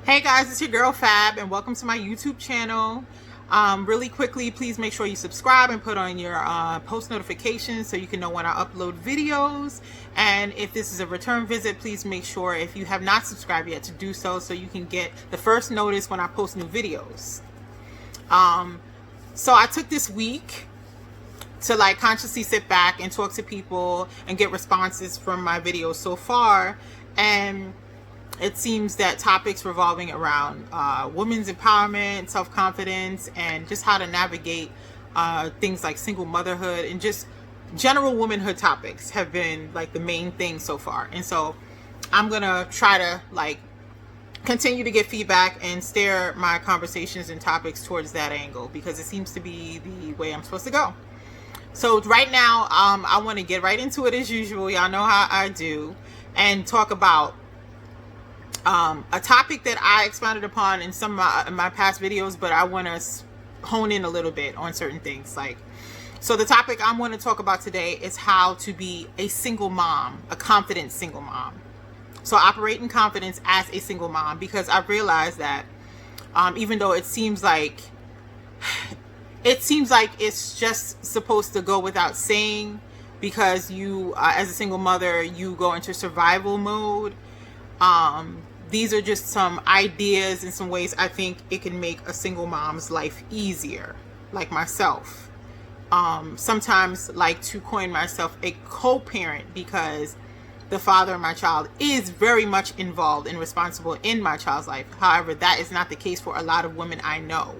Hey guys, it's your girl Fab and welcome to my YouTube channel. Really quickly, please make sure you subscribe and put on your post notifications so you can know when I upload videos. And if this is a return visit, please make sure if you have not subscribed yet to do so you can get the first notice when I post new videos. So I took this week to consciously sit back and talk to people and get responses from my videos so far, and it seems that topics revolving around women's empowerment, self-confidence, and just how to navigate things like single motherhood and just general womanhood topics have been the main thing so far. And so I'm gonna try to continue to get feedback and steer my conversations and topics towards that angle, because it seems to be the way I'm supposed to go. So right now, I want to get right into it as usual. Y'all know how I do, and talk about a topic that I expounded upon in some of my past videos, but I want to hone in a little bit on certain things. So the topic I want to talk about today is how to be a single mom, a confident single mom. So operate in confidence as a single mom, because I've realized that even though it seems like it's just supposed to go without saying, because you as a single mother, you go into survival mode. These are just some ideas and some ways I think it can make a single mom's life easier, like myself. Sometimes like to coin myself a co-parent, because the father of my child is very much involved and responsible in my child's life. However, that is not the case for a lot of women I know.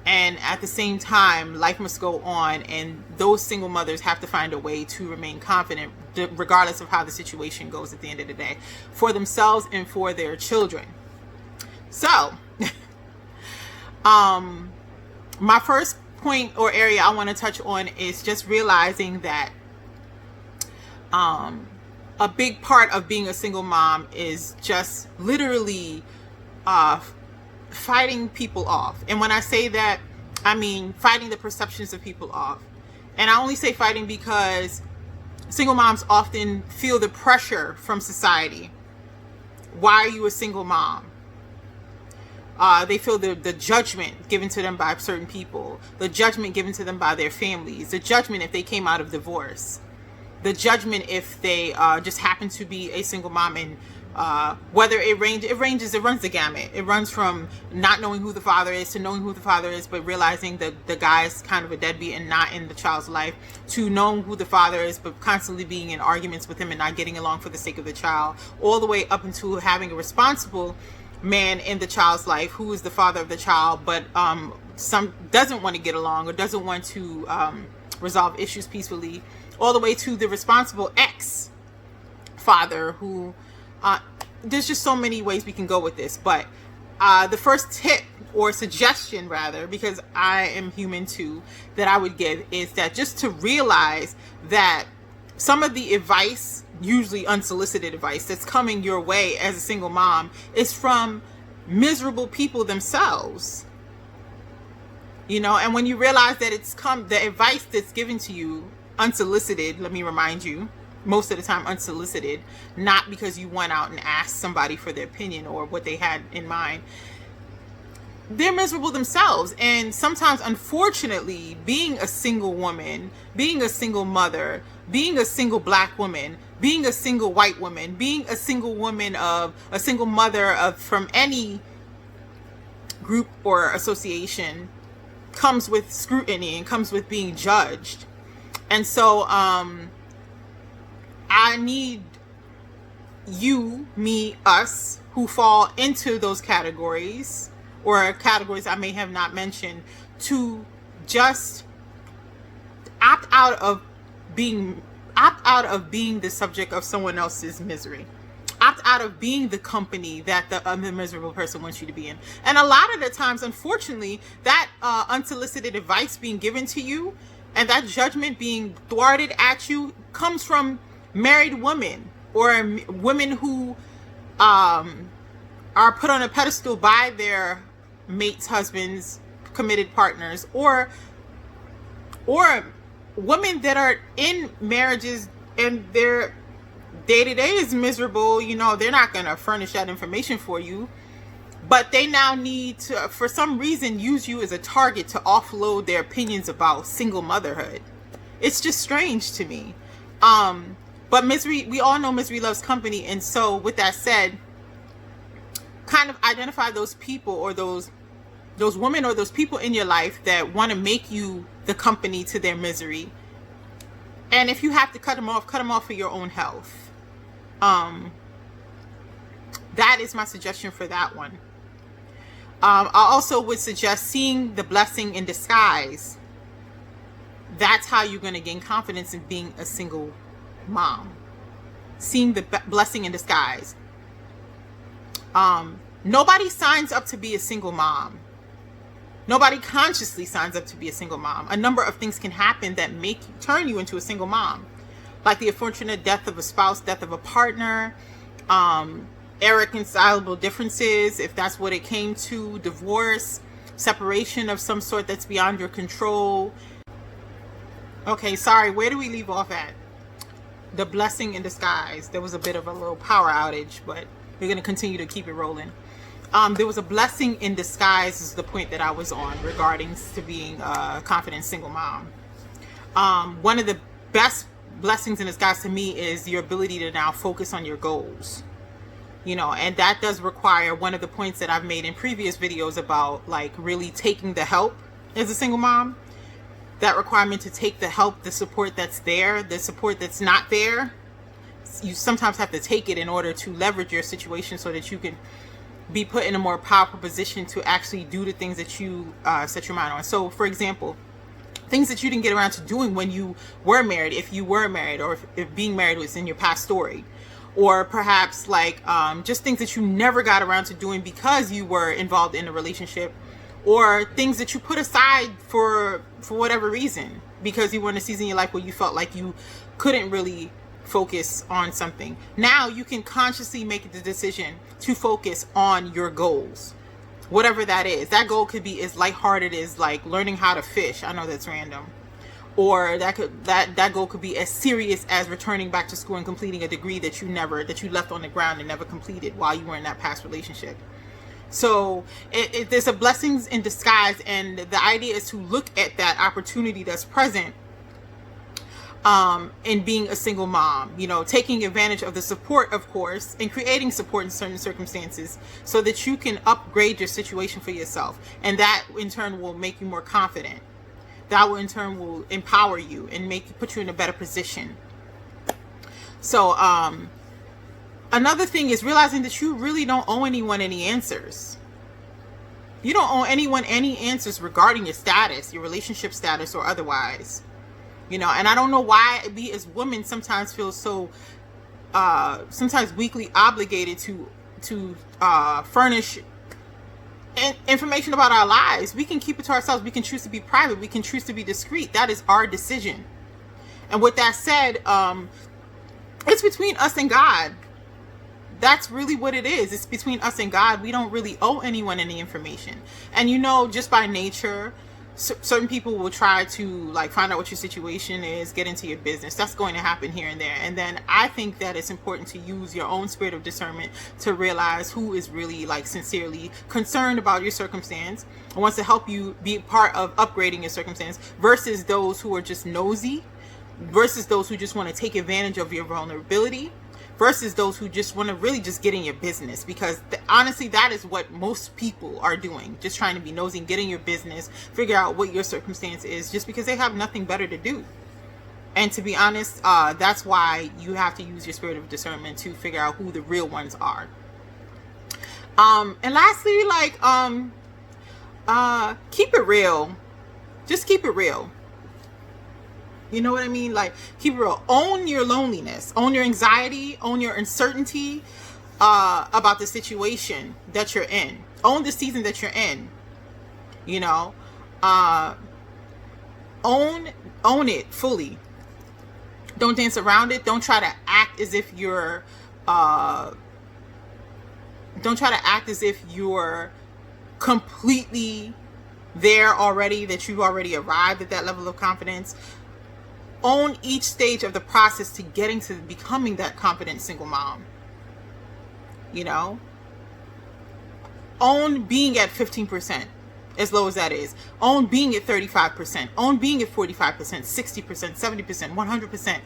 And at the same time, life must go on, and those single mothers have to find a way to remain confident regardless of how the situation goes at the end of the day, for themselves and for their children. So my first point or area I want to touch on is just realizing that a big part of being a single mom is just literally fighting people off. And when I say that, I mean fighting the perceptions of people off. And I only say fighting because single moms often feel the pressure from society. Why are you a single mom? They feel the judgment given to them by certain people, the judgment given to them by their families, the judgment if they came out of divorce, the judgment if they just happen to be a single mom. And whether it runs the gamut. It runs from not knowing who the father is to knowing who the father is, but realizing that the guy's kind of a deadbeat and not in the child's life, to knowing who the father is but constantly being in arguments with him and not getting along for the sake of the child, all the way up into having a responsible man in the child's life who is the father of the child, but some doesn't want to get along or doesn't want to resolve issues peacefully, all the way to the responsible ex-father who there's just so many ways we can go with this. But the first tip or suggestion, rather, because I am human too, that I would give is that just to realize that some of the advice, usually unsolicited advice, that's coming your way as a single mom is from miserable people themselves. And when you realize that the advice that's given to you unsolicited, let me remind you, most of the time unsolicited, not because you went out and asked somebody for their opinion or what they had in mind. They're miserable themselves. And sometimes, unfortunately, being a single woman, being a single mother, being a single black woman, being a single white woman, being a single woman of a single mother of from any group or association comes with scrutiny and comes with being judged. And so I need you, me, us, who fall into those categories or categories I may have not mentioned, to just opt out of being the subject of someone else's misery. Opt out of being the company that the miserable person wants you to be in. And a lot of the times, unfortunately, that unsolicited advice being given to you and that judgment being thwarted at you comes from married women or women who are put on a pedestal by their mates, husbands, committed partners, or women that are in marriages and their day-to-day is miserable. They're not going to furnish that information for you. but they now need to, for some reason, use you as a target to offload their opinions about single motherhood. It's just strange to me. But misery, we all know misery loves company. And so with that said, kind of identify those people or those women or those people in your life that want to make you the company to their misery. And if you have to cut them off for your own health. That is my suggestion for that one. I also would suggest seeing the blessing in disguise. That's how you're going to gain confidence in being a single mom. Seeing the blessing in disguise. Nobody signs up to be a single mom. Nobody consciously signs up to be a single mom. A number of things can happen that turn you into a single mom. Like the unfortunate death of a spouse, death of a partner, irreconcilable differences, if that's what it came to, divorce, separation of some sort that's beyond your control. Okay, sorry, where do we leave off at? The blessing in disguise. There was a bit of a little power outage, but we're going to continue to keep it rolling. There was a blessing in disguise is the point that I was on regarding to being a confident single mom. One of the best blessings in disguise to me is your ability to now focus on your goals. You know, and that does require one of the points that I've made in previous videos about like really taking the help as a single mom. That requirement to take the help, the support that's there, the support that's not there. You sometimes have to take it in order to leverage your situation so that you can be put in a more powerful position to actually do the things that you set your mind on. So, for example, things that you didn't get around to doing when you were married, if you were married, or if being married was in your past story. Or perhaps like just things that you never got around to doing because you were involved in a relationship, or things that you put aside for whatever reason because you were in a season in your life where you felt like you couldn't really focus on something. Now you can consciously make the decision to focus on your goals, whatever that is. That goal could be as lighthearted as like learning how to fish. I know that's random. Or that goal could be as serious as returning back to school and completing a degree that you left on the ground and never completed while you were in that past relationship. So there's a blessings in disguise, and the idea is to look at that opportunity that's present in being a single mom, you know, taking advantage of the support, of course, and creating support in certain circumstances so that you can upgrade your situation for yourself. And that in turn will make you more confident. That will in turn will empower you and put you in a better position. So another thing is realizing that you really don't owe anyone any answers. You don't owe anyone any answers regarding your status, your relationship status, or otherwise. You know, and I don't know why we as women sometimes feel so sometimes weakly obligated to furnish information about our lives. We can keep it to ourselves. We can choose to be private. We can choose to be discreet. That is our decision. And with that said, it's between us and God. That's really what it is. It's between us and God. We don't really owe anyone any information. And you know, just by nature, certain people will try to like find out what your situation is, get into your business. That's going to happen here and there. And then I think that it's important to use your own spirit of discernment to realize who is really like sincerely concerned about your circumstance and wants to help you be part of upgrading your circumstance, versus those who are just nosy, versus those who just want to take advantage of your vulnerability, versus those who just want to really just get in your business. Because honestly, that is what most people are doing, just trying to be nosy and get in your business, figure out what your circumstance is, just because they have nothing better to do. And to be honest, that's why you have to use your spirit of discernment to figure out who the real ones are. And lastly, like keep it real. Just keep it real. You know what I mean? Like, keep it real. Own your loneliness, own your anxiety, own your uncertainty about the situation that you're in. Own the season that you're in. You know, own it fully. Don't dance around it. Don't try to act as if you're completely there already, that you've already arrived at that level of confidence. Own each stage of the process to getting to becoming that confident single mom. You know? Own being at 15%, as low as that is. Own being at 35%. Own being at 45%, 60%, 70%, 100%,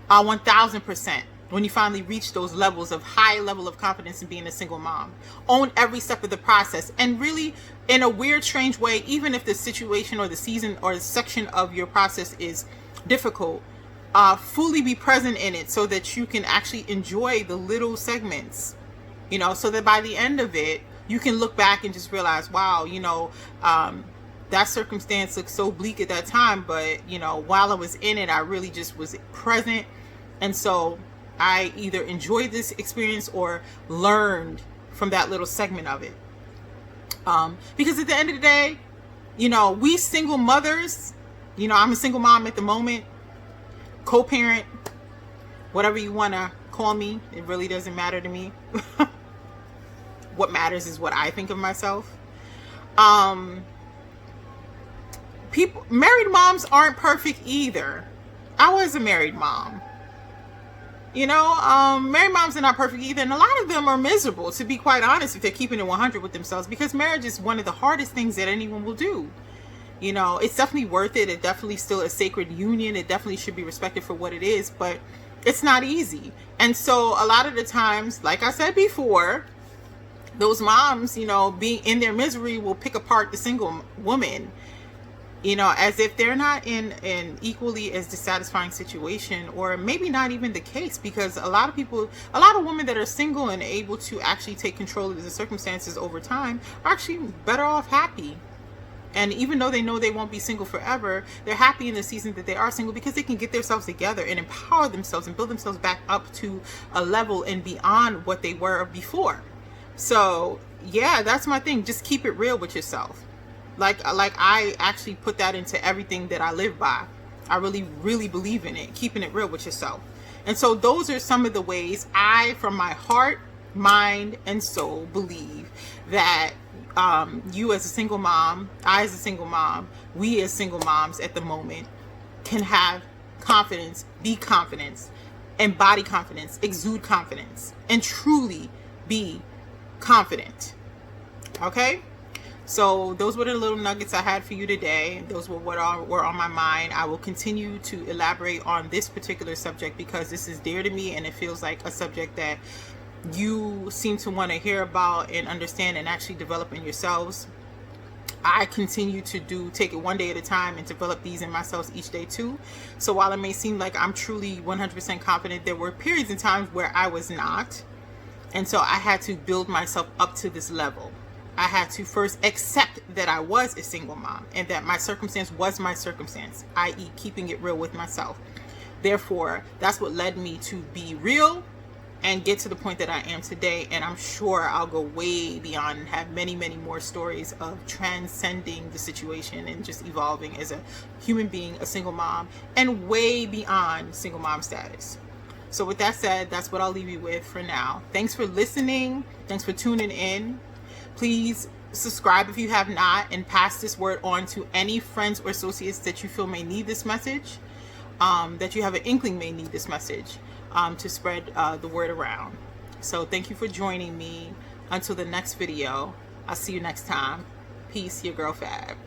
1000%. When you finally reach those levels of high level of confidence in being a single mom. Own every step of the process. And really, in a weird, strange way, even if the situation or the season or the section of your process is difficult, fully be present in it so that you can actually enjoy the little segments, you know, so that by the end of it, you can look back and just realize, wow, you know, that circumstance looked so bleak at that time, but, you know, while I was in it, I really just was present. And so I either enjoyed this experience or learned from that little segment of it. Because at the end of the day, you know, we single mothers, you know, I'm a single mom at the moment, co-parent, whatever you want to call me, it really doesn't matter to me. What matters is what I think of myself. Married moms aren't perfect either. I was a married mom. You know, married moms are not perfect either. And a lot of them are miserable, to be quite honest, if they're keeping it 100 with themselves, because marriage is one of the hardest things that anyone will do. You know, it's definitely worth it. It definitely still a sacred union. It definitely should be respected for what it is, but it's not easy. And so a lot of the times, like I said before, those moms, you know, being in their misery will pick apart the single woman, you know, as if they're not in an equally as dissatisfying situation, or maybe not even the case, because a lot of women that are single and able to actually take control of the circumstances over time are actually better off happy. And even though they know they won't be single forever, they're happy in the season that they are single because they can get themselves together and empower themselves and build themselves back up to a level and beyond what they were before. So yeah, that's my thing. Just keep it real with yourself. Like I actually put that into everything that I live by. I really, really believe in it, keeping it real with yourself. And so those are some of the ways I, from my heart, mind, and soul, believe that you as a single mom, I as a single mom, we as single moms at the moment can have confidence, be confidence, embody confidence, exude confidence, and truly be confident. Okay? So those were the little nuggets I had for you today. Those were what were on my mind. I will continue to elaborate on this particular subject because this is dear to me, and it feels like a subject that you seem to want to hear about and understand and actually develop in yourselves. I continue to take it one day at a time and develop these in myself each day too. So while it may seem like I'm truly 100% confident, there were periods and times where I was not. And so I had to build myself up to this level. I had to first accept that I was a single mom and that my circumstance was my circumstance, i.e. keeping it real with myself. Therefore, that's what led me to be real and get to the point that I am today. And I'm sure I'll go way beyond and have many, many more stories of transcending the situation and just evolving as a human being, a single mom, and way beyond single mom status. So with that said, that's what I'll leave you with for now. Thanks for listening. Thanks for tuning in. Please subscribe if you have not, and pass this word on to any friends or associates that you feel may need this message, that you have an inkling may need this message, to spread the word around. So thank you for joining me. Until the next video, I'll see you next time. Peace, your girl Fab.